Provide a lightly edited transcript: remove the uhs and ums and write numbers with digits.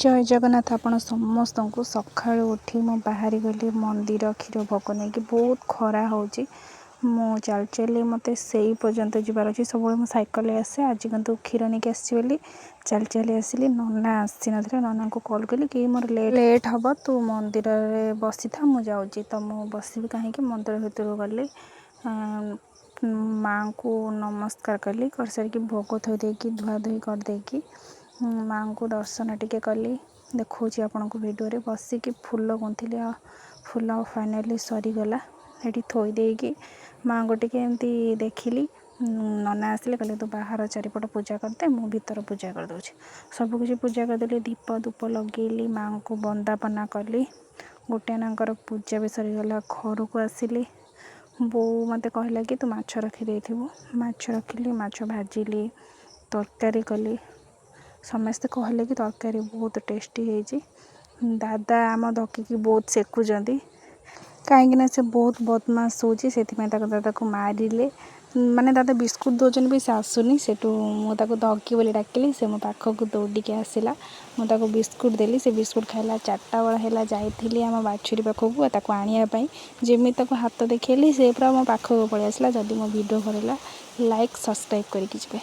जय जगन्नाथ। आपण समस्त को सका उठी मु बाहरी गली मंदिर क्षीर भोग नहीं कि बहुत खरा हो मु चल चली मत से पर्यंत जबार अच्छे सब मुझे सैकल आसे आज कितु क्षीर नहीं आसी चल चली आसली नना आसी ना नना को कॉल कली कि मोर लेट हम तू मंदिर में बसी था मुझे जाऊँगी तो मुझे बसबी कहीं मंदिर भर गली माँ को नमस्कार कली कर सारिकी भोग थोई देकी धुआ धुई करदेकी माँ को दर्शन टिके कली देखा आपन को वीडियो बसिकी फूल गुंथिली फूल फाइनाली सरीगला ये थोई देकी माँ को टिके एमती देखिली नना आसिले कहले तू बाहर चारिपट पूजा करदे मु भीतर पूजा करदे सबकिछ पूजा करदेली दीप धूप लगेली माँ को बंदापना कली गोटे नाकर पूजा भी सरीगला घर को आसिली बो मत कहला कि तू माछ रखी देथिबु माछ रखिली माछ भाजिली तरकारी कली समस्ते कहले कि तरकारी बहुत टेस्टी है। दादा आम धकिकी बहुत सेकुचंती कहीं से बहुत बदमाश होची से दादा को मारिले माने दादा बिस्कुट दौन भी से आसुनी से मुझे धकी बोली डाकिली से मो पाखक दौड़िकी आसला मुझे बिस्कुट देली से बिस्कुट खाइला 4टा बेला है जाइली आम बाछुरी पाखक आने जमी हाथ देखली से पूरा मो पाखक पलि आसला। जदि मो वीडियो भल लाइक सब्सक्राइब करके